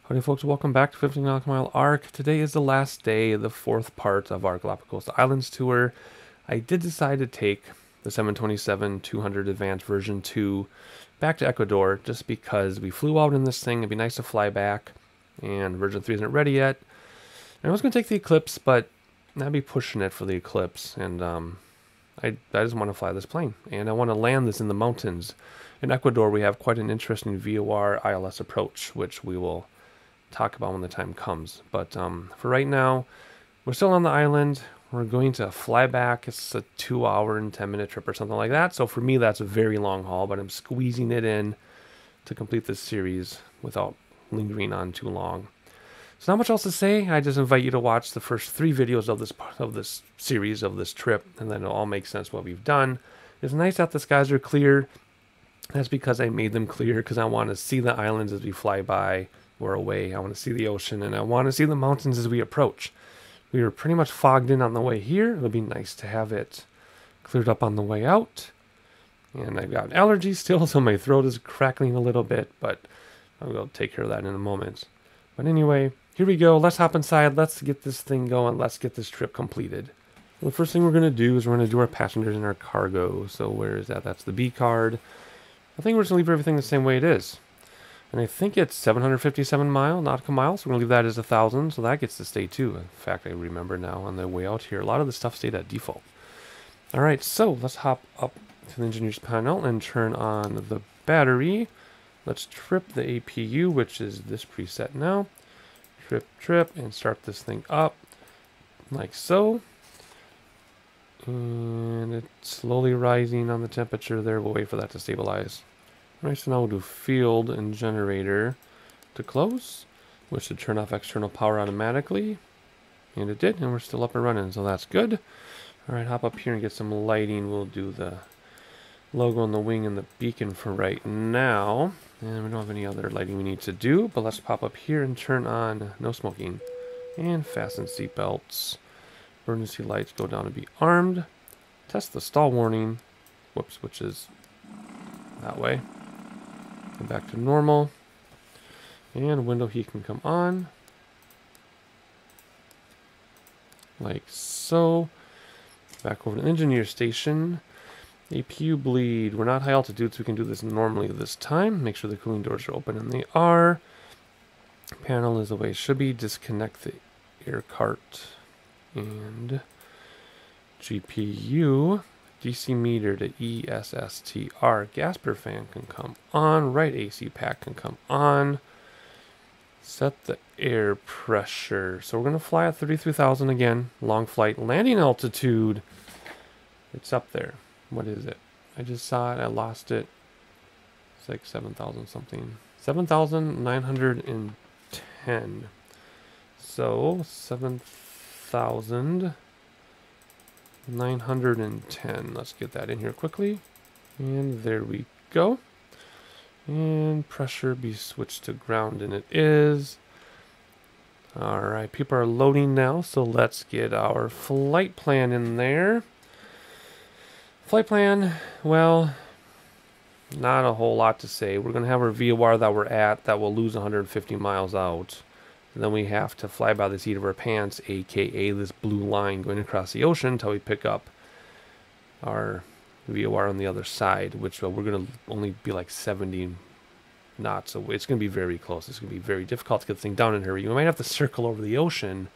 Howdy folks, welcome back to 15 nautical mile arc. Today is the last day, the fourth part of our Galapagos Islands tour. I did decide to take the 727-200 Advanced version 2 back to Ecuador just because we flew out in this thing. It'd be nice to fly back, and version 3 isn't ready yet. And I was going to take the Eclipse, but I'd be pushing it for the Eclipse, and I just want to fly this plane, and I want to land this in the mountains. In Ecuador, we have quite an interesting VOR ILS approach, which we will talk about when the time comes. But for right now, we're still on the island. We're going to fly back. It's a 2-hour and 10-minute trip or something like that. So for me, that's a very long haul, but I'm squeezing it in to complete this series without lingering on too long. So not much else to say. I just invite you to watch the first 3 videos of this series, of this trip, and then it'll all make sense what we've done. It's nice that the skies are clear. That's because I made them clear, because I want to see the islands as we fly by. We're away. I want to see the ocean, and I want to see the mountains as we approach. We were pretty much fogged in on the way here. It'll be nice to have it cleared up on the way out. And I've got allergies still, so my throat is crackling a little bit, but I will take care of that in a moment. But anyway, here we go. Let's hop inside. Let's get this thing going. Let's get this trip completed. The first thing we're going to do is we're going to do our passengers and our cargo. So where is that? That's the B card. I think we're just going to leave everything the same way it is. And I think it's 757 nautical miles. So we're going to leave that as 1,000. So that gets to stay too. In fact, I remember now on the way out here, a lot of the stuff stayed at default. All right, so let's hop up to the engineer's panel and turn on the battery. Let's trip the APU, which is this preset now. Trip, and start this thing up like so. And it's slowly rising on the temperature there. We'll wait for that to stabilize. Right, so now we'll do field and generator to close, which should turn off external power automatically. And it did, and we're still up and running, so that's good. All right, hop up here and get some lighting. We'll do the logo on the wing and the beacon for right now. And we don't have any other lighting we need to do, but let's pop up here and turn on no smoking. And fasten seatbelts. Emergency lights go down to be armed. Test the stall warning. Whoops, which is that way. Go back to normal. And window heat can come on. Like so. Back over to the engineer station. APU bleed. We're not high altitude, so we can do this normally this time. Make sure the cooling doors are open, and they are. Panel is the way it should be. Disconnect the air cart. And GPU. DC meter to ESSTR. Gasper fan can come on. Right AC pack can come on. Set the air pressure. So we're going to fly at 33,000 again. Long flight. Landing altitude. It's up there. What is it? I just saw it. I lost it. It's like 7,000 something. 7,910. So 7,910. Let's get that in here quickly. And there we go. And pressure be switched to ground, and it is. Alright, people are loading now, so let's get our flight plan in there. Flight plan, well, not a whole lot to say. We're going to have our VOR that we're at that will lose 150 miles out. And then we have to fly by the seat of our pants, aka this blue line going across the ocean until we pick up our VOR on the other side, which we're going to only be like 70 knots. So it's going to be very close. It's going to be very difficult to get the thing down in a hurry. You might have to circle over the ocean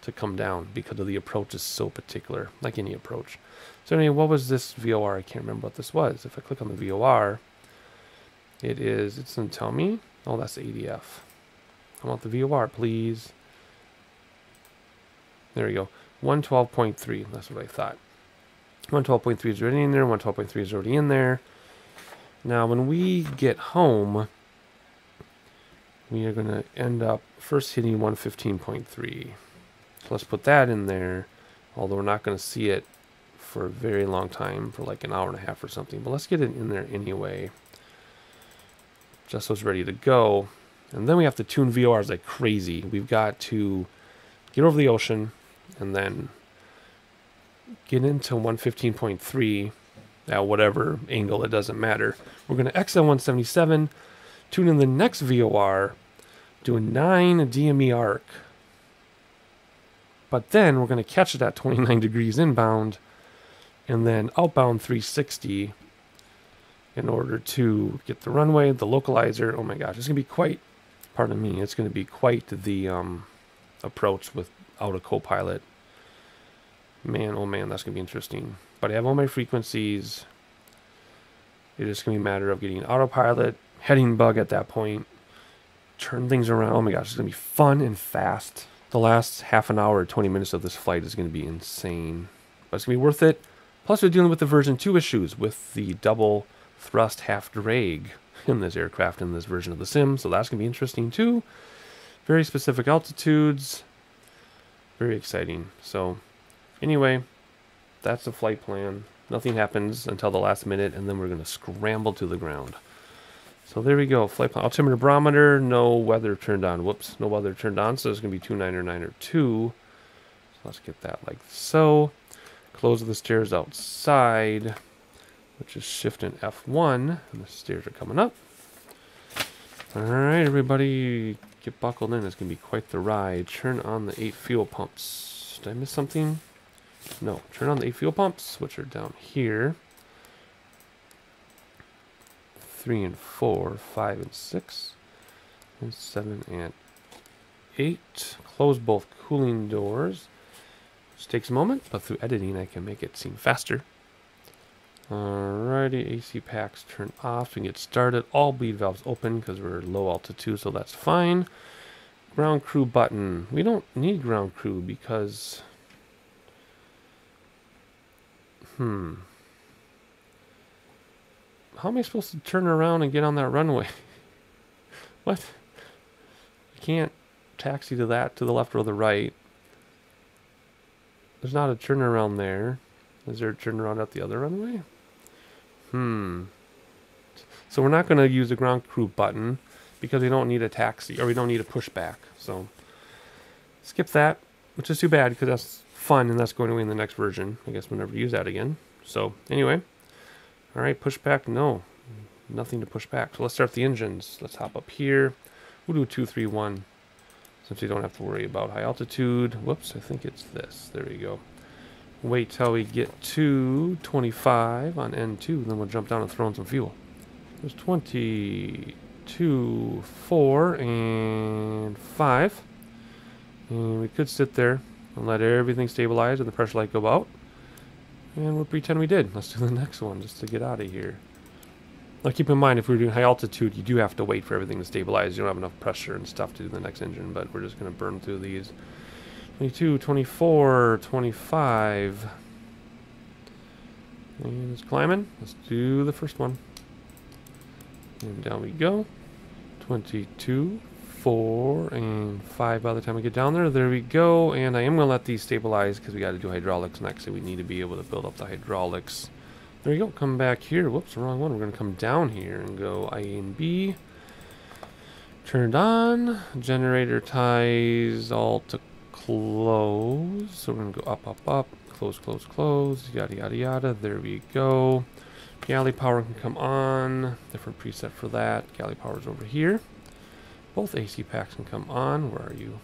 to come down because of the approach is so particular, like any approach. So anyway, what was this VOR? I can't remember what this was. If I click on the VOR, it doesn't tell me. Oh, that's the ADF. I want the VOR, please. There we go. 112.3. That's what I thought. 112.3 is already in there. 112.3 is already in there. Now, when we get home, we are going to end up first hitting 115.3. So let's put that in there, although we're not going to see it for a very long time, for like an hour and a half or something. But let's get it in there anyway, just so it's ready to go. And then we have to tune VORs like crazy. We've got to get over the ocean and then get into 115.3 at whatever angle, it doesn't matter. We're going to exit 177, tune in the next VOR doing 9 DME arc. But then we're going to catch it at 29 degrees inbound and then outbound 360 in order to get the runway, the localizer. Oh my gosh, it's going to be quite, pardon me, it's going to be quite the approach without a co-pilot. Man, oh man, that's going to be interesting. But I have all my frequencies. It's just going to be a matter of getting autopilot, heading bug at that point, turn things around. Oh my gosh, it's going to be fun and fast. The last half an hour, 20 minutes of this flight is going to be insane. But it's going to be worth it. Plus, we're dealing with the version 2 issues with the double thrust half drag in this aircraft in this version of the sim. So that's going to be interesting too. Very specific altitudes. Very exciting. So anyway, that's the flight plan. Nothing happens until the last minute, and then we're going to scramble to the ground. So there we go. Flight plan. Altimeter barometer. No weather turned on. Whoops. No weather turned on. So it's going to be 2992. So let's get that like so. Close the stairs outside, which is shift and F1. And the stairs are coming up. All right, everybody, get buckled in. It's going to be quite the ride. Turn on the 8 fuel pumps. Did I miss something? No. Turn on the 8 fuel pumps, which are down here. 3 and 4, 5 and 6, and 7 and 8. Close both cooling doors. Which takes a moment, but through editing I can make it seem faster. Alrighty, AC packs turn off so we can get started. All bleed valves open because we're low altitude, so that's fine. Ground crew button. We don't need ground crew because... How am I supposed to turn around and get on that runway? What? I can't taxi to that, to the left or the right. There's not a turnaround there. Is there a turnaround at the other runway? So we're not going to use the ground crew button because we don't need a taxi, or we don't need a pushback. So skip that, which is too bad because that's fun and that's going away in the next version. I guess we'll never use that again. So anyway, all right, pushback. No, nothing to push back. So let's start the engines. Let's hop up here. We'll do 231 since we don't have to worry about high altitude. Whoops, I think it's this. There we go. Wait till we get to 25 on N2, then we'll jump down and throw in some fuel. There's 22, 4, and 5. And we could sit there and let everything stabilize and the pressure light go out. And we'll pretend we did. Let's do the next one just to get out of here. Now keep in mind, if we're doing high altitude, you do have to wait for everything to stabilize. You don't have enough pressure and stuff to do the next engine, but we're just going to burn through these. 22, 24, 25. And it's climbing. Let's do the first one. And down we go. 22, 4, and 5 by the time we get down there. There we go. And I am going to let these stabilize because we got to do hydraulics next. So we need to be able to build up the hydraulics. There you go. Come back here. Whoops, wrong one. We're going to come down here and go A and B. Turned on. Generator ties all to close. So we're going to go up, up, up. Close, close, close. Yada, yada, yada. There we go. Galley power can come on. Different preset for that. Galley power's over here. Both AC packs can come on. Where are you?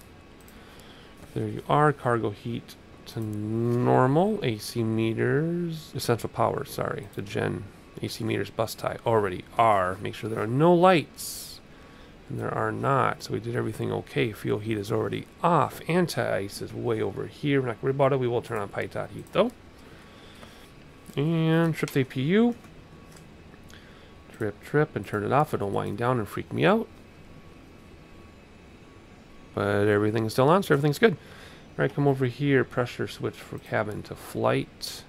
There you are. Cargo heat to normal. AC meters. Essential power, sorry. The gen. AC meters bus tie already are. Make sure there are no lights. And there are not. So we did everything okay. Fuel heat is already off. Anti-ice is way over here. We're not worried about it. We will turn on pitot heat though. And trip the APU. Trip, and turn it off. It'll wind down and freak me out. But everything is still on, so everything's good. Alright, come over here. Pressure switch for cabin to flight.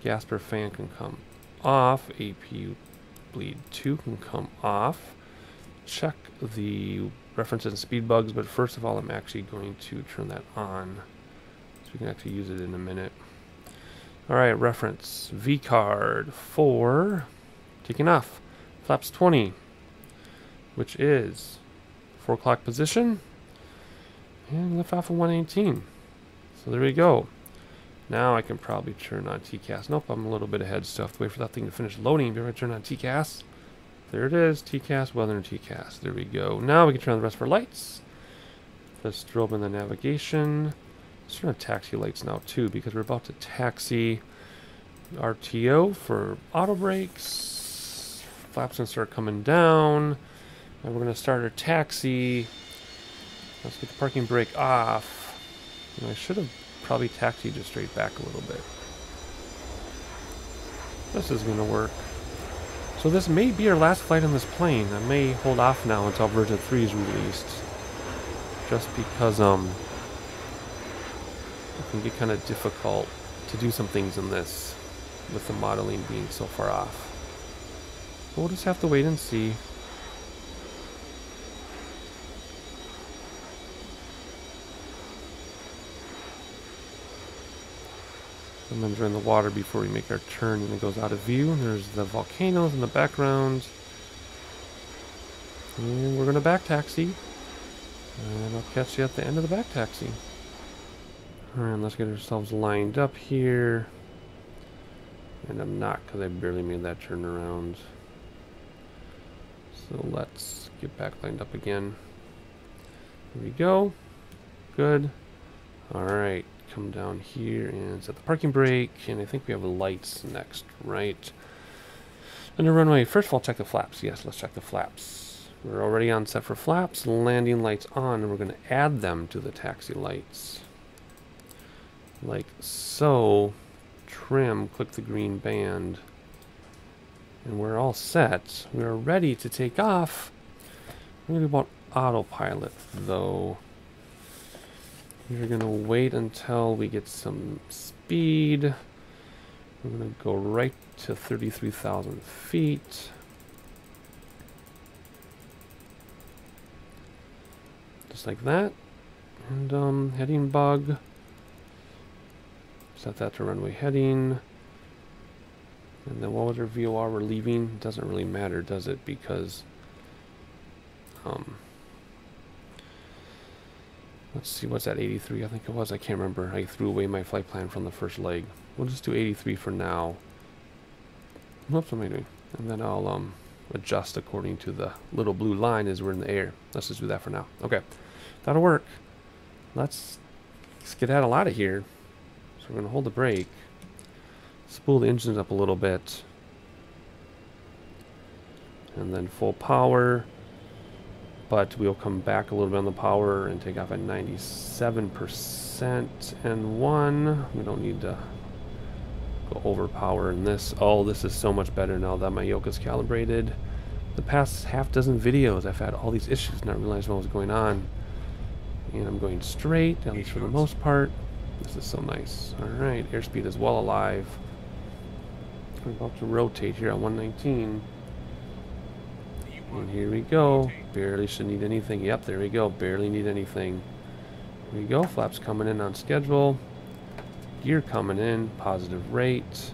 Gasper fan can come off. APU bleed 2 can come off. Check the references and speed bugs, but first of all, I'm actually going to turn that on so we can actually use it in a minute. Alright, reference V card 4 taking off. Flaps 20, which is 4 o'clock position, and lift off of 118. So there we go. Now I can probably turn on TCAS. Nope, I'm a little bit ahead, so I have to wait for that thing to finish loading before I turn on TCAS. There it is. TCAS, weather, and TCAS. There we go. Now we can turn on the rest of our lights. The strobe and the navigation. Let's turn on taxi lights now too, because we're about to taxi. RTO for auto brakes. Flaps gonna start coming down. And we're gonna start our taxi. Let's get the parking brake off. And I should have probably taxied just straight back a little bit. This is gonna work. So this may be our last flight on this plane. I may hold off now until version 3 is released. Just because it can get kind of difficult to do some things in this with the modeling being so far off. But we'll just have to wait and see. Sometimes we're in the water before we make our turn and it goes out of view. And there's the volcanoes in the background. And we're going to back taxi. And I'll catch you at the end of the back taxi. Alright, let's get ourselves lined up here. And I'm not, because I barely made that turn around. So let's get back lined up again. Here we go. Good. Alright, come down here and set the parking brake. And I think we have lights next, right? Under runway, first of all, check the flaps. Yes, let's check the flaps. We're already on set for flaps. Landing lights on, and we're going to add them to the taxi lights. Like so. Trim, click the green band. And we're all set. We're ready to take off. We're going to do about autopilot, though. We're going to wait until we get some speed. We're going to go right to 33,000 feet. Just like that. And heading bug. Set that to runway heading. And then what was our VOR we're leaving? It doesn't really matter, does it? Because let's see, what's that, 83? I think it was. I can't remember. I threw away my flight plan from the first leg. We'll just do 83 for now. Whoops, what am I doing? And then I'll adjust according to the little blue line as we're in the air. Let's just do that for now. Okay, that'll work. Let's get out of here. So we're going to hold the brake, spool the engines up a little bit, and then full power, but we'll come back a little bit on the power and take off at 97% and 1. We don't need to go over power in this. Oh, this is so much better now that my yoke is calibrated. The past half dozen videos I've had all these issues, not realizing what was going on. And I'm going straight, at least for the most part. This is so nice. Alright, airspeed is well alive. We're about to rotate here at 119. And here we go. Barely should need anything. Yep, there we go. Barely need anything. Here we go. Flaps coming in on schedule. Gear coming in. Positive rate.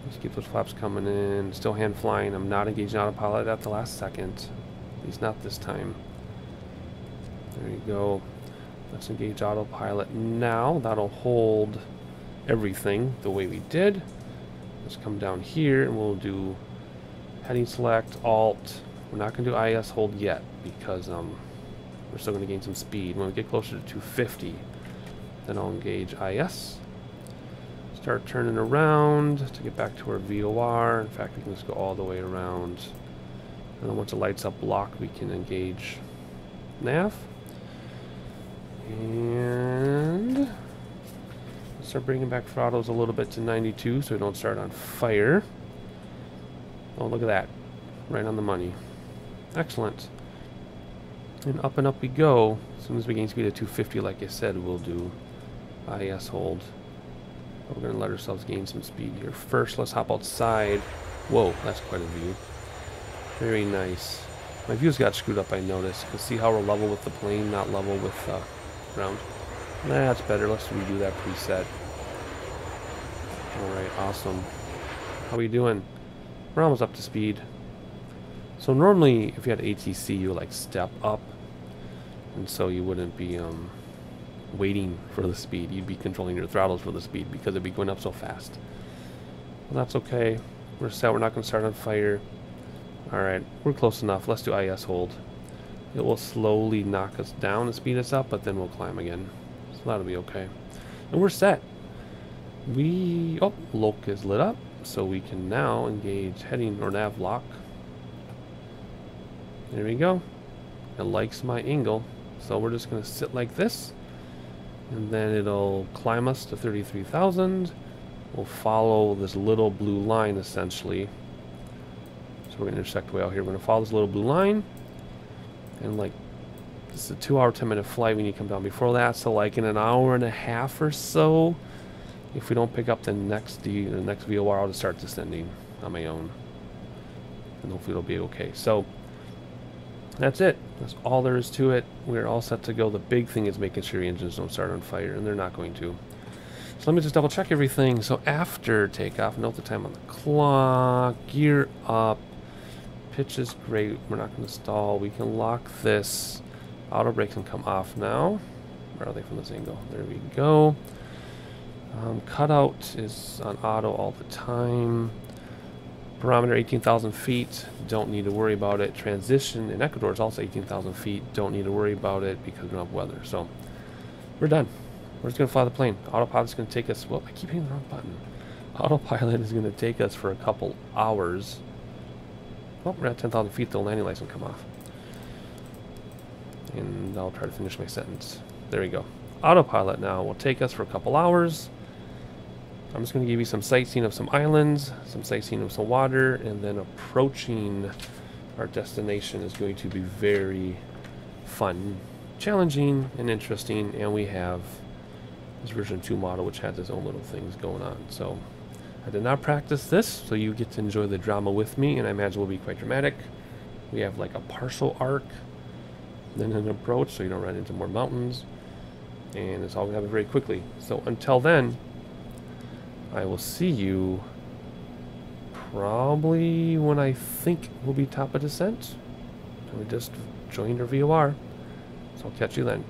Let's keep those flaps coming in. Still hand flying. I'm not engaging autopilot at the last second. At least not this time. There you go. Let's engage autopilot now. That'll hold everything the way we did. Let's come down here and we'll do heading select, alt. We're not going to do IS hold yet because we're still going to gain some speed. When we get closer to 250, then I'll engage IS. Start turning around to get back to our VOR. In fact, we can just go all the way around. And then once the lights up block, we can engage nav. And let's start bringing back throttles a little bit to 92 so we don't start on fire. Oh, look at that. Right on the money. Excellent. And up we go. As soon as we gain speed at 250, like I said, we'll do IS hold. But we're going to let ourselves gain some speed here. First, let's hop outside. Whoa, that's quite a view. Very nice. My views got screwed up, I noticed. You can see how we're level with the plane, not level with ground. That's better. Let's redo that preset. Alright, awesome. How are we doing? We're almost up to speed. So normally, if you had ATC, you would like step up. And so you wouldn't be waiting for the speed. You'd be controlling your throttles for the speed because it'd be going up so fast. Well, that's okay. We're set. We're not going to start on fire. Alright, we're close enough. Let's do IS hold. It will slowly knock us down and speed us up, but then we'll climb again. So that'll be okay. And we're set. Oh, loc is lit up, so we can now engage heading or nav lock. There we go. It likes my angle, so we're just going to sit like this, and then it'll climb us to 33,000. We'll follow this little blue line, essentially. So we're going to intersect way out here. We're going to follow this little blue line, and like, this is a 2-hour, 10-minute flight. We need to come down before that, so like in an hour and a half or so, if we don't pick up the next VOR, I'll just start descending on my own, and hopefully it'll be okay. So that's it. That's all there is to it. We're all set to go. The big thing is making sure your engines don't start on fire, and they're not going to. So let me just double check everything. So after takeoff, note the time on the clock, gear up, pitch is great. We're not going to stall. We can lock this. Auto brakes can come off now. Where are they from this angle? There we go. Cutout is on auto all the time. Barometer 18,000 feet. Don't need to worry about it. Transition in Ecuador is also 18,000 feet. Don't need to worry about it because we don't have weather. So we're done. We're just going to fly the plane. Autopilot's going to take us... Well, I keep hitting the wrong button. Autopilot is going to take us for a couple hours. Well, we're at 10,000 feet. The landing lights will come off. And I'll try to finish my sentence. There we go. Autopilot now will take us for a couple hours. I'm just going to give you some sightseeing of some islands, some sightseeing of some water, and then approaching our destination is going to be very fun, challenging, and interesting. And we have this version 2 model, which has its own little things going on. So I did not practice this, so you get to enjoy the drama with me, and I imagine it will be quite dramatic. We have like a partial arc, then an approach, so you don't run into more mountains, and it's all going to happen very quickly. So until then, I will see you probably when I think we'll be top of descent. So we just joined our VOR, so I'll catch you then.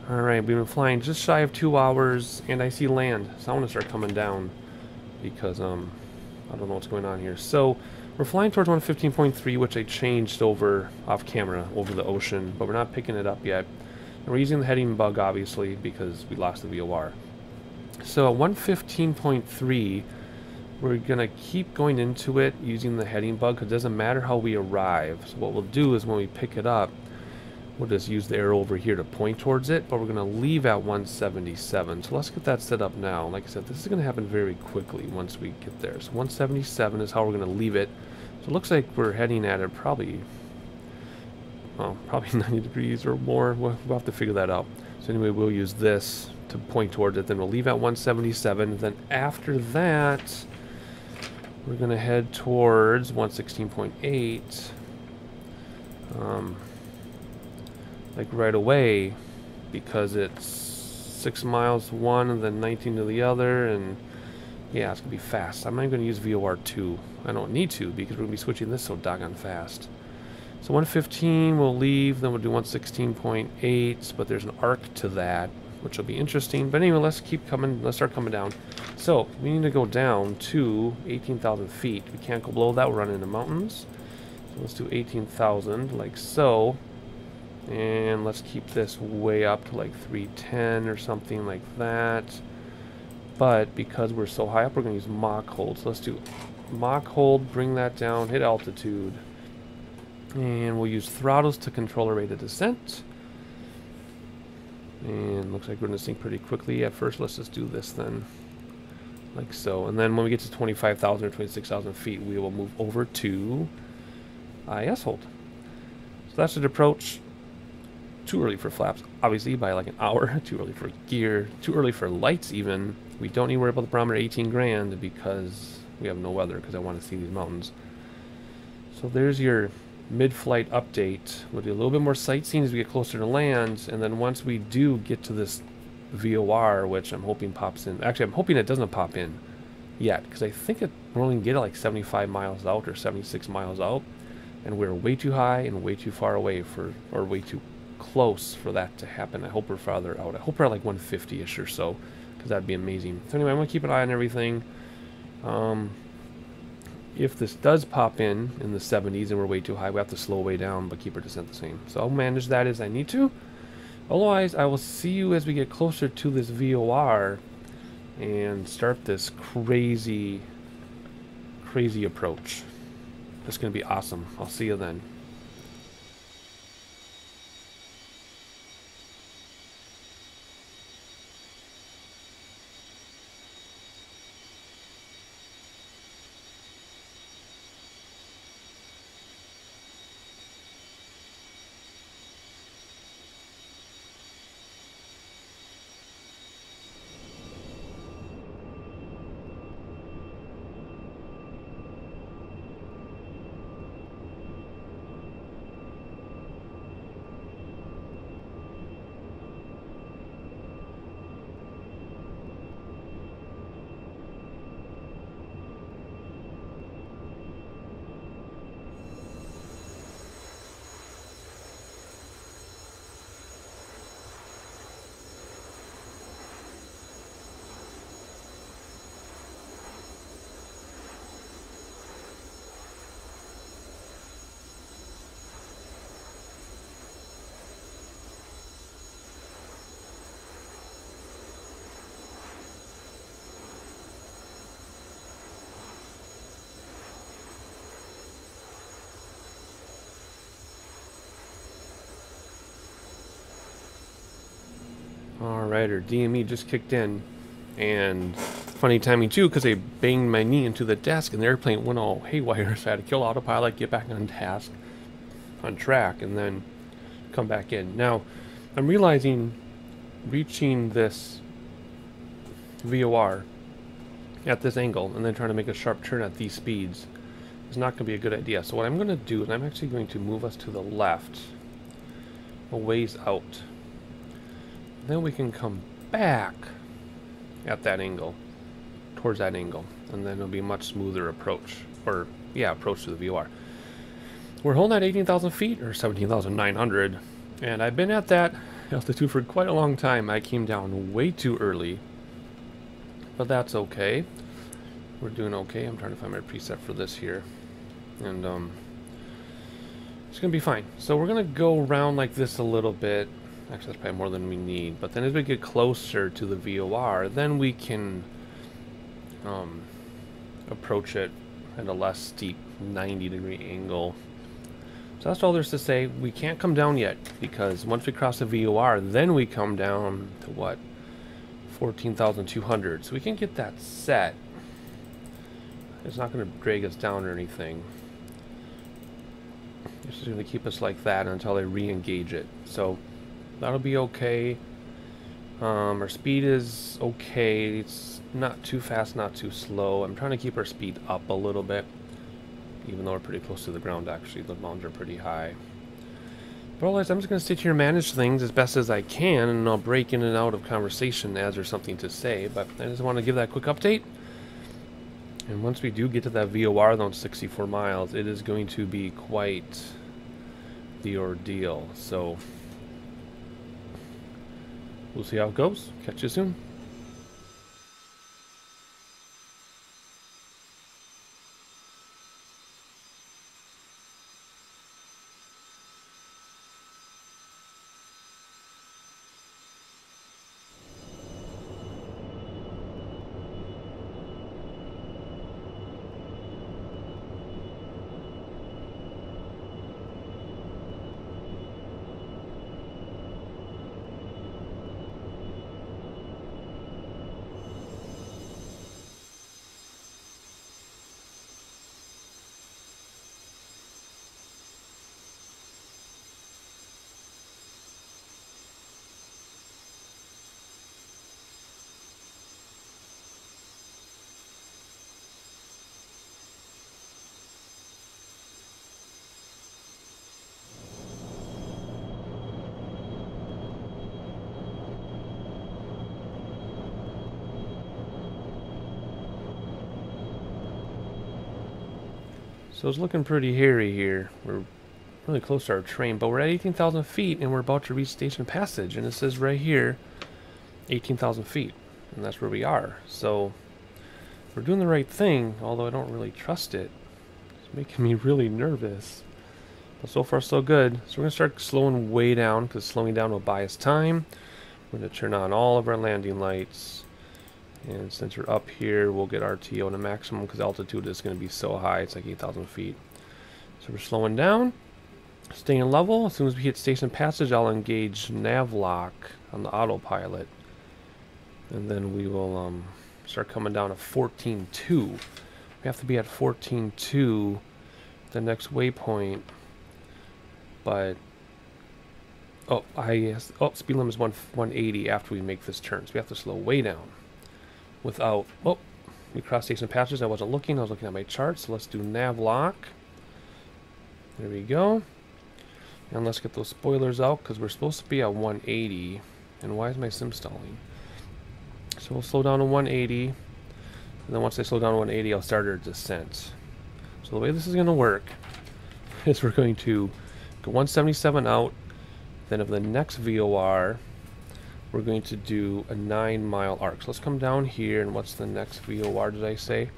Alright, we've been flying just shy of 2 hours, and I see land, so I want to start coming down, because, I don't know what's going on here. So, we're flying towards 115.3, which I changed over, off camera, over the ocean, but we're not picking it up yet. And we're using the heading bug, obviously, because we lost the VOR. So at 115.3, we're going to keep going into it using the heading bug, because it doesn't matter how we arrive. So what we'll do is when we pick it up, we'll just use the arrow over here to point towards it, but we're going to leave at 177. So let's get that set up now. Like I said, this is going to happen very quickly once we get there. So 177 is how we're going to leave it. So it looks like we're heading at it probably 90 degrees or more. We'll have to figure that out. So anyway, we'll use this to point towards it. Then we'll leave at 177. Then after that, we're going to head towards 116.8. Like right away, because it's 6 miles to one and then 19 to the other, and yeah, it's going to be fast. I'm not going to use VOR2. I don't need to, because we're going to be switching this so doggone fast. So 115 we'll leave, then we'll do 116.8, but there's an arc to that, which will be interesting. But anyway, let's keep coming. Let's start coming down. So we need to go down to 18,000 feet. We can't go below that. We're running into mountains. So let's do 18,000, like so. And let's keep this way up to like 310 or something like that. But because we're so high up, we're going to use Mach hold. So let's do Mach hold, bring that down, hit altitude. And we'll use throttles to control our rate of descent. And looks like we're going to sink pretty quickly. At first, let's just do this then. Like so. And then when we get to 25,000 or 26,000 feet, we will move over to IS hold. So that's the approach. Too early for flaps, obviously, by like an hour. Too early for gear. Too early for lights, even. We don't need to worry about the barometer 18 grand because we have no weather, because I want to see these mountains. So there's your mid-flight update. We'll do a little bit more sightseeing as we get closer to land, and then once we do get to this VOR, which I'm hoping pops in. Actually, I'm hoping it doesn't pop in yet, because I think we're only going to get it like 75 miles out or 76 miles out, and we're way too high and way too far away for, or way too close for that to happen. I hope we're farther out. I hope we're at like 150-ish or so, because that'd be amazing. So anyway, I'm going to keep an eye on everything. If this does pop in the 70s and we're way too high, we have to slow way down, but keep our descent the same. So I'll manage that as I need to. Otherwise, I will see you as we get closer to this VOR and start this crazy approach. It's going to be awesome. I'll see you then. Alright, our DME just kicked in, and funny timing too, because I banged my knee into the desk and the airplane went all haywire, so I had to kill autopilot, get back on task, on track, and then come back in. Now, I'm realizing reaching this VOR at this angle and then trying to make a sharp turn at these speeds is not going to be a good idea. So what I'm going to do is I'm actually going to move us to the left, a ways out. Then we can come back at that angle, towards that angle, and then it'll be a much smoother approach, or yeah, approach to the VOR. We're holding at 18,000 feet, or 17,900, and I've been at that altitude for quite a long time. I came down way too early, but that's okay. We're doing okay. I'm trying to find my preset for this here, and it's gonna be fine. So we're gonna go around like this a little bit. Actually, that's probably more than we need. But then as we get closer to the VOR, then we can approach it at a less steep 90-degree angle. So that's all there's to say. We can't come down yet, because once we cross the VOR, then we come down to what? 14,200. So we can get that set. It's not going to drag us down or anything. It's just going to keep us like that until they re-engage it. So that'll be okay. Our speed is okay. It's not too fast, not too slow. I'm trying to keep our speed up a little bit, even though we're pretty close to the ground. Actually, the mountains are pretty high. But otherwise, I'm just going to sit here and manage things as best as I can, and I'll break in and out of conversation as there's something to say. But I just want to give that quick update. And once we do get to that VOR, though, 64 miles, it is going to be quite the ordeal. So we'll see how it goes. Catch you soon. So it's looking pretty hairy here. We're really close to our train, but we're at 18,000 feet and we're about to reach station passage, and it says right here 18,000 feet, and that's where we are. So we're doing the right thing, although I don't really trust it. It's making me really nervous, but so far so good. So we're gonna start slowing way down, because slowing down will buy us time. We're gonna turn on all of our landing lights, and since we're up here, we'll get RTO to maximum, because altitude is going to be so high. It's like 8,000 feet. So we're slowing down, staying level. As soon as we hit station passage, I'll engage nav lock on the autopilot, and then we will start coming down to 14.2. We have to be at 14.2 the next waypoint, but speed limit is 180 after we make this turn, so we have to slow way down. Without, we crossed station passage. I wasn't looking, I was looking at my chart. So let's do nav lock. There we go. And let's get those spoilers out, because we're supposed to be at 180. And why is my sim stalling? So we'll slow down to 180. And then once I slow down to 180, I'll start our descent. So the way this is going to work is we're going to go 177 out. Then of the next VOR, we're going to do a 9-mile arc. So let's come down here, and what's the next VOR, did I say?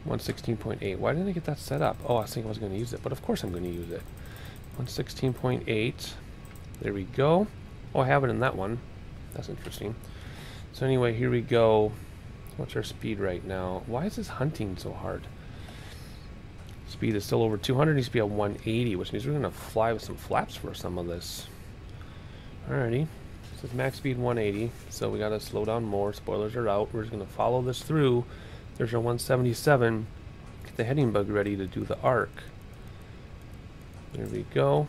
116.8. Why didn't I get that set up? Oh, I was thinking I was going to use it, but of course I'm going to use it. 116.8. There we go. Oh, I have it in that one. That's interesting. So anyway, here we go. What's our speed right now? Why is this hunting so hard? Speed is still over 200. Needs to be at 180, which means we're going to fly with some flaps for some of this. Alrighty. So it's max speed 180, so we got to slow down more. Spoilers are out. We're just going to follow this through. There's our 177. Get the heading bug ready to do the arc. There we go.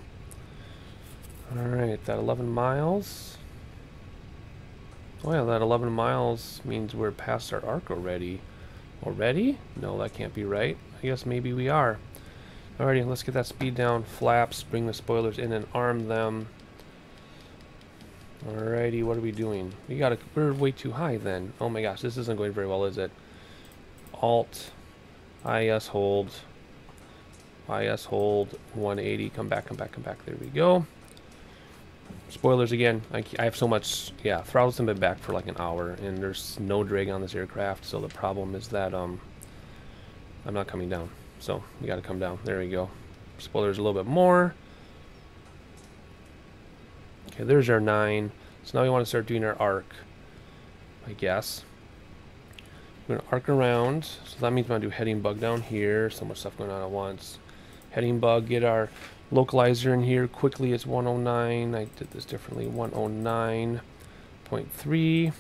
Alright, that 11 miles. Oh yeah, that 11 miles means we're past our arc already. Already? No, that can't be right. I guess maybe we are. Alrighty, let's get that speed down. Flaps, bring the spoilers in and arm them. Alrighty, what are we doing? We're way too high then. Oh my gosh, this isn't going very well, is it? Alt, IS hold, 180, come back. There we go. Spoilers again. I have so much, yeah, throttles have been back for like an hour, and there's no drag on this aircraft, so the problem is that I'm not coming down. So we got to come down. There we go. Spoilers a little bit more. Okay, there's our 9. So now we want to start doing our arc, I guess. We're going to arc around. So that means I'm going to do heading bug down here. So much stuff going on at once. Heading bug, get our localizer in here. Quickly, it's 109. I did this differently. 109.3.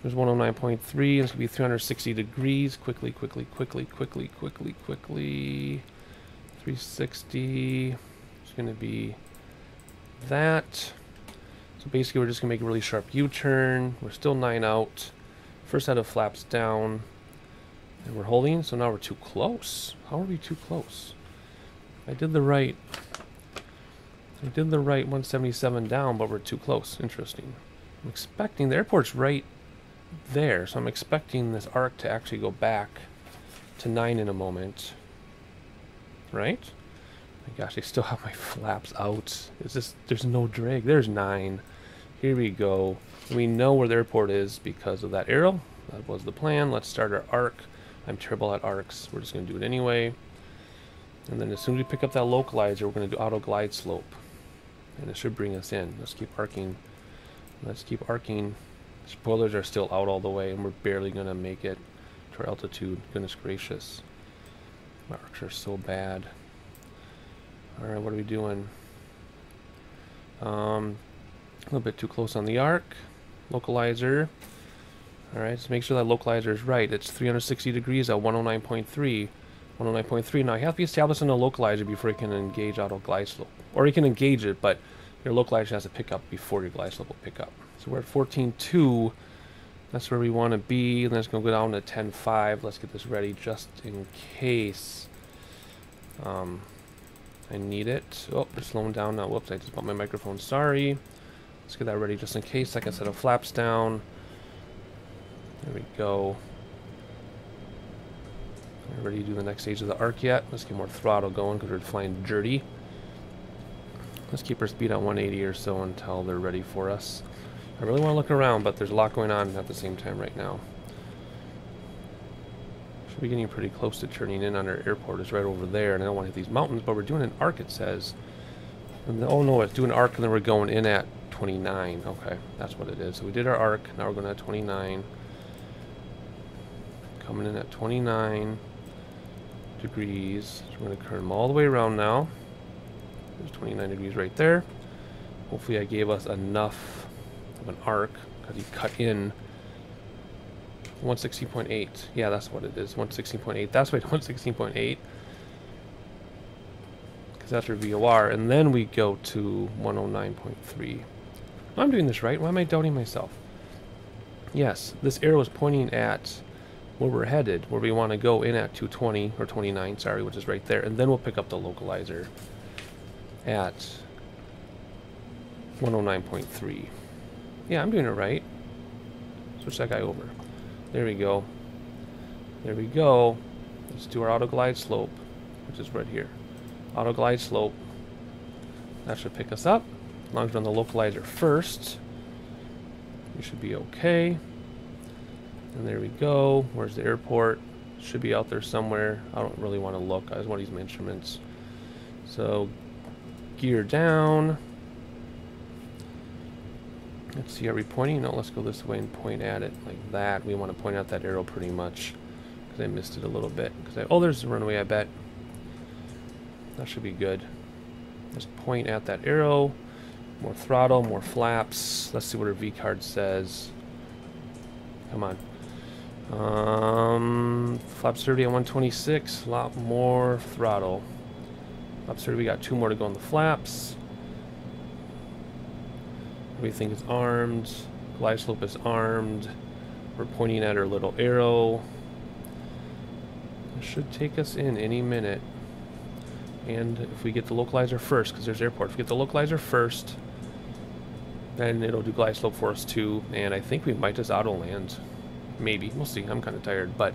There's 109.3. It's going to be 360 degrees. Quickly. 360. It's going to be that. So basically we're just going to make a really sharp U-turn. We're still 9 out. First set of flaps down. And we're holding. So now we're too close. How are we too close? I did the right 177 down, but we're too close. Interesting. I'm expecting the airport's right there. So I'm expecting this arc to actually go back to 9 in a moment. Right? My gosh, I still have my flaps out. There's no drag. There's 9. Here we go. We know where the airport is because of that arrow. That was the plan. Let's start our arc. I'm terrible at arcs. We're just going to do it anyway. And then as soon as we pick up that localizer, we're going to do auto glide slope. And it should bring us in. Let's keep arcing. Spoilers are still out all the way, and we're barely going to make it to our altitude. Goodness gracious. My arcs are so bad. Alright, what are we doing? A little bit too close on the arc. Localizer. Alright, so make sure that localizer is right. It's 360 degrees at 109.3. 109.3. Now, you have to be established in a localizer before you can engage auto glide slope. Or you can engage it, but your localizer has to pick up before your glide slope will pick up. So we're at 14.2. That's where we want to be. And then it's going to go down to 10.5. Let's get this ready just in case I need it. Oh, it's slowing down now. Whoops, I just bumped my microphone. Sorry. Let's get that ready just in case. Second set of flaps down. There we go. Not ready to do the next stage of the arc yet. Let's get more throttle going because we're flying dirty. Let's keep our speed at 180 or so until they're ready for us. I really want to look around, but there's a lot going on at the same time right now. Should be getting pretty close to turning in on our airport. It's right over there, and I don't want to hit these mountains, but we're doing an arc, it says. And oh no, it's doing an arc, and then we're going in at 29. Okay, that's what it is. So we did our arc. Now we're going at 29. Coming in at 29 degrees. So we're going to turn them all the way around now. There's 29 degrees right there. Hopefully I gave us enough of an arc because he cut in 160.8. Yeah, that's what it is. 116.8. That's right, 116.8. Because that's our VOR. And then we go to 109.3. I'm doing this right. Why am I doubting myself? Yes, this arrow is pointing at where we're headed, where we want to go in at 220, or 29, sorry, which is right there. And then we'll pick up the localizer at 109.3. Yeah, I'm doing it right. Switch that guy over. There we go. There we go. Let's do our auto glide slope, which is right here. Auto glide slope. That should pick us up. As long as we're on the localizer first, we should be okay. And there we go. Where's the airport? Should be out there somewhere. I don't really want to look. I just want to use my instruments. So, gear down. Let's see, are we pointing? No, let's go this way and point at it like that. We want to point out that arrow pretty much because I missed it a little bit. Oh, there's the runway, I bet. That should be good. Let's point at that arrow. More throttle, more flaps. Let's see what our V card says. Come on. Flaps 30 at 126. A lot more throttle. Flaps 30, we got 2 more to go on the flaps. Everything is armed. Glide slope is armed. We're pointing at our little arrow. It should take us in any minute. And if we get the localizer first, because there's airport, if we get the localizer first, then it'll do glide slope for us too. And I think we might just auto land. Maybe. We'll see. I'm kind of tired. But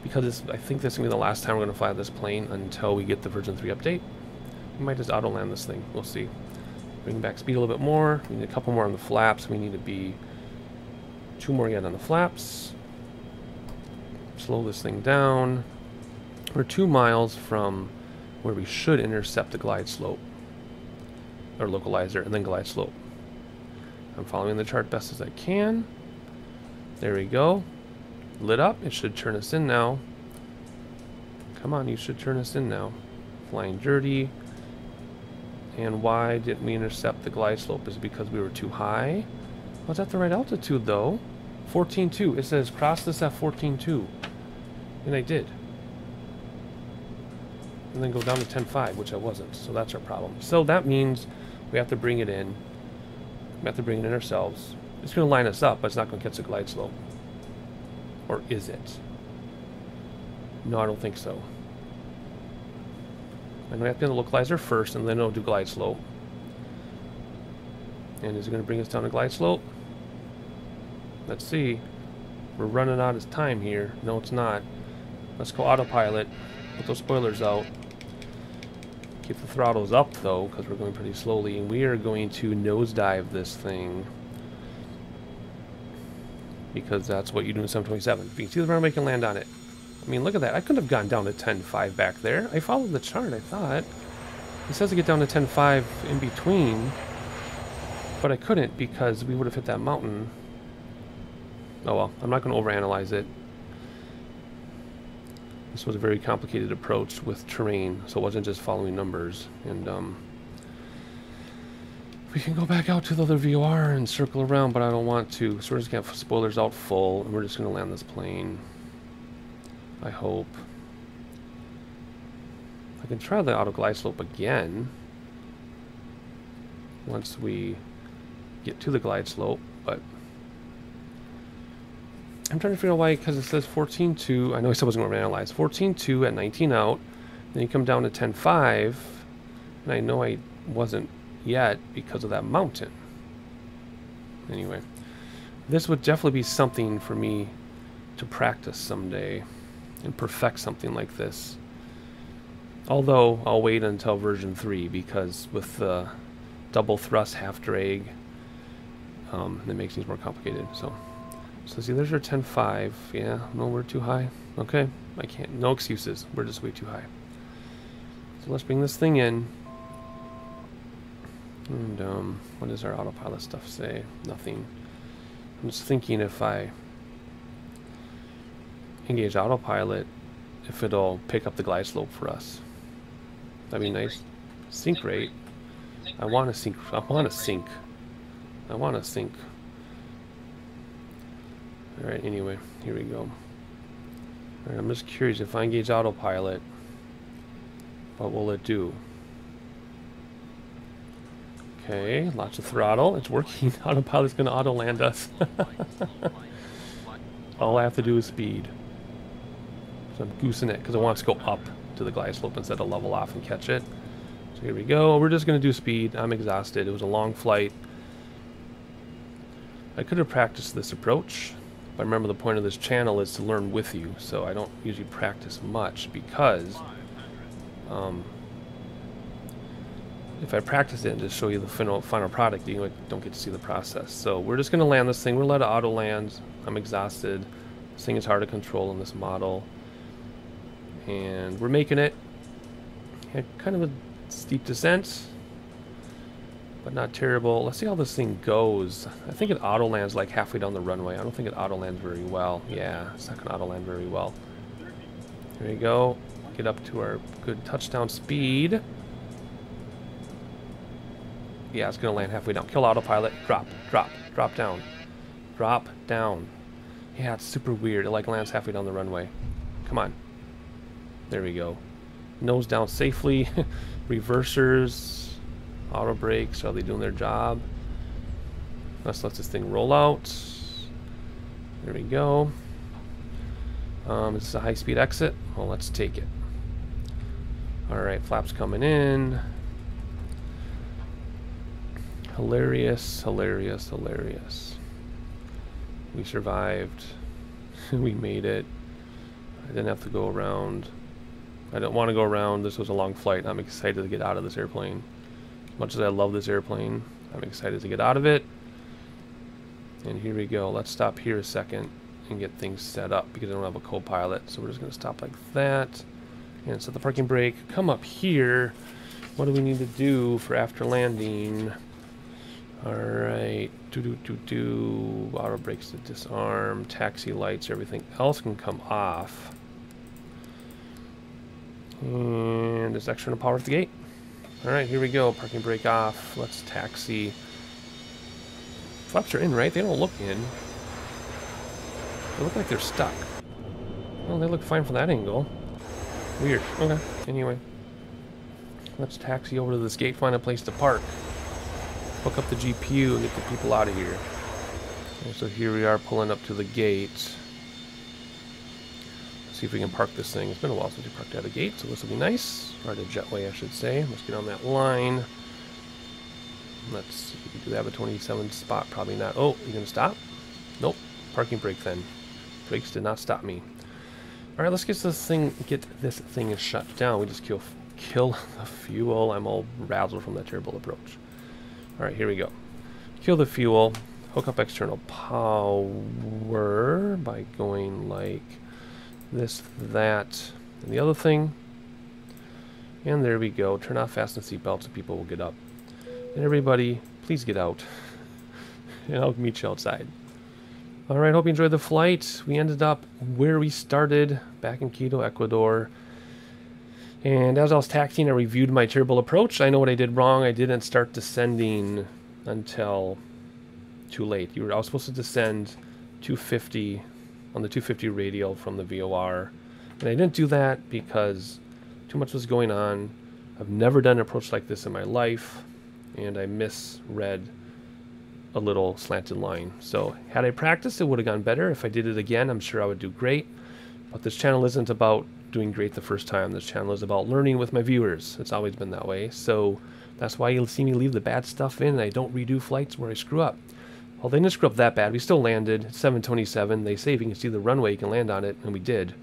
because I think this is going to be the last time we're going to fly this plane until we get the version 3 update, we might just auto land this thing. We'll see. Bring back speed a little bit more. We need a couple more on the flaps. We need to be 2 more yet on the flaps. Slow this thing down. We're 2 miles from where we should intercept the glide slope. or localizer, and then glide slope. I'm following the chart best as I can. There we go. Lit up. It should turn us in now. Come on, you should turn us in now. Flying dirty. And why didn't we intercept the glide slope? Is it because we were too high? Was that the right altitude though? 14.2. It says cross this at 14.2. And I did. And then go down to 10.5, which I wasn't. So that's our problem. So that means we have to bring it in. We have to bring it in ourselves. It's going to line us up, but it's not going to catch the glide slope. Or is it? No, I don't think so. I'm going to have to do the localizer first, and then it'll do glide slope. And is it going to bring us down to glide slope? Let's see. We're running out of time here. No, it's not. Let's go autopilot. Put those spoilers out. Keep the throttles up, though, because we're going pretty slowly. And we are going to nosedive this thing. Because that's what you do in 727. If you can see the runway, can land on it. I mean, look at that. I couldn't have gone down to 10.5 back there. I followed the chart, I thought. It says to get down to 10.5 in between. But I couldn't because we would have hit that mountain. Oh well, I'm not going to overanalyze it. This was a very complicated approach with terrain, so it wasn't just following numbers. And we can go back out to the other VOR and circle around, but I don't want to. So we're just going to have spoilers out full, and we're just going to land this plane. I hope. I can try the auto glide slope again once we get to the glide slope, but I'm trying to figure out why, because it says 14.2. I know I said I wasn't going to analyze. 14.2 at 19 out. Then you come down to 10.5, and I know I wasn't yet because of that mountain. Anyway, this would definitely be something for me to practice someday and perfect something like this. Although I'll wait until version 3, because with the double thrust half drag, it makes things more complicated. So see, there's our 10.5. Yeah, no, we're too high. Okay, I can't. No excuses. We're just way too high. So let's bring this thing in. And what does our autopilot stuff say? Nothing. I'm just thinking if I engage autopilot, if it'll pick up the glide slope for us. That'd be nice. Sync rate. I want to sync. I want to sync. I want to sync. Alright, anyway, here we go. Alright, I'm just curious, if I engage autopilot, what will it do? Okay, lots of throttle. It's working. Autopilot's going to auto land us. All I have to do is speed. So I'm goosing it because I want it to go up to the glide slope instead of level off and catch it. So here we go. We're just going to do speed. I'm exhausted. It was a long flight. I could have practiced this approach. But remember, the point of this channel is to learn with you. So I don't usually practice much because if I practice it and just show you the final product, you don't get to see the process. So we're just going to land this thing. We're let it auto land. I'm exhausted. This thing is hard to control in this model. And we're making it. Had kind of a steep descent, but not terrible. Let's see how this thing goes. I think it auto lands like halfway down the runway. I don't think it auto lands very well. Yeah, it's not going to auto land very well. Here we go. Get up to our good touchdown speed. Yeah, it's going to land halfway down. Kill autopilot. Drop, drop, drop down. Drop down. Yeah, it's super weird. It like lands halfway down the runway. Come on. There we go. Nose down safely. Reversers. Auto brakes. Are they doing their job? Let's let this thing roll out. There we go. This is a high-speed exit. Well, let's take it. Alright, flaps coming in. Hilarious, hilarious, hilarious. We survived. We made it. I didn't have to go around. I don't want to go around. This was a long flight. I'm excited to get out of this airplane. As much as I love this airplane, I'm excited to get out of it. And here we go. Let's stop here a second and get things set up because I don't have a co-pilot. So we're just going to stop like that and set the parking brake. Come up here. What do we need to do for after landing? Alright. Auto brakes to disarm. Taxi lights. Everything else can come off. And there's external power at the gate. Alright, here we go. Parking brake off. Let's taxi. Flaps are in, right? They don't look in. They look like they're stuck. Well, they look fine from that angle. Weird. Okay. Anyway. Let's taxi over to this gate, find a place to park. Hook up the GPU and get the people out of here. And so here we are pulling up to the gate. Let's see if we can park this thing. It's been a while since we parked at a gate, so this will be nice. Or at a jetway, I should say. Let's get on that line. Let's see. Do we have a 27 spot? Probably not. Oh, you gonna stop? Nope. Parking brake then. Brakes did not stop me. Alright, let's get this thing shut down. We just kill the fuel. I'm all razzled from that terrible approach. Alright, here we go. Kill the fuel. Hook up external power by going like this, that, and the other thing. And there we go. Turn off fasten seatbelts and people will get up. And everybody, please get out. And I'll meet you outside. Alright, hope you enjoyed the flight. We ended up where we started, back in Quito, Ecuador. And as I was taxiing, I reviewed my terrible approach. I know what I did wrong. I didn't start descending until too late. I was supposed to descend 250 on the 250 radial from the VOR. And I didn't do that because too much was going on. I've never done an approach like this in my life. And I misread a little slanted line. So had I practiced, it would have gone better. If I did it again, I'm sure I would do great. But this channel isn't about doing great the first time. This channel is about learning with my viewers. It's always been that way. So that's why you'll see me leave the bad stuff in and I don't redo flights where I screw up. Well, they didn't screw up that bad. We still landed. It's 727. They say if you can see the runway, you can land on it. And we did.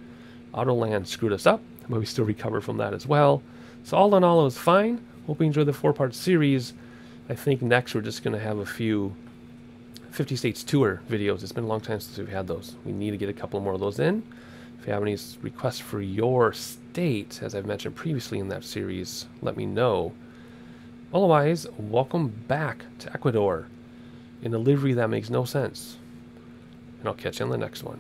Auto land screwed us up, but we still recovered from that as well. So all in all, it was fine. Hope you enjoyed the 4-part series. I think next we're just going to have a few 50 States Tour videos. It's been a long time since we've had those. We need to get a couple more of those in. If you have any requests for your state, as I've mentioned previously in that series, let me know. Otherwise, welcome back to Ecuador in a livery that makes no sense. And I'll catch you on the next one.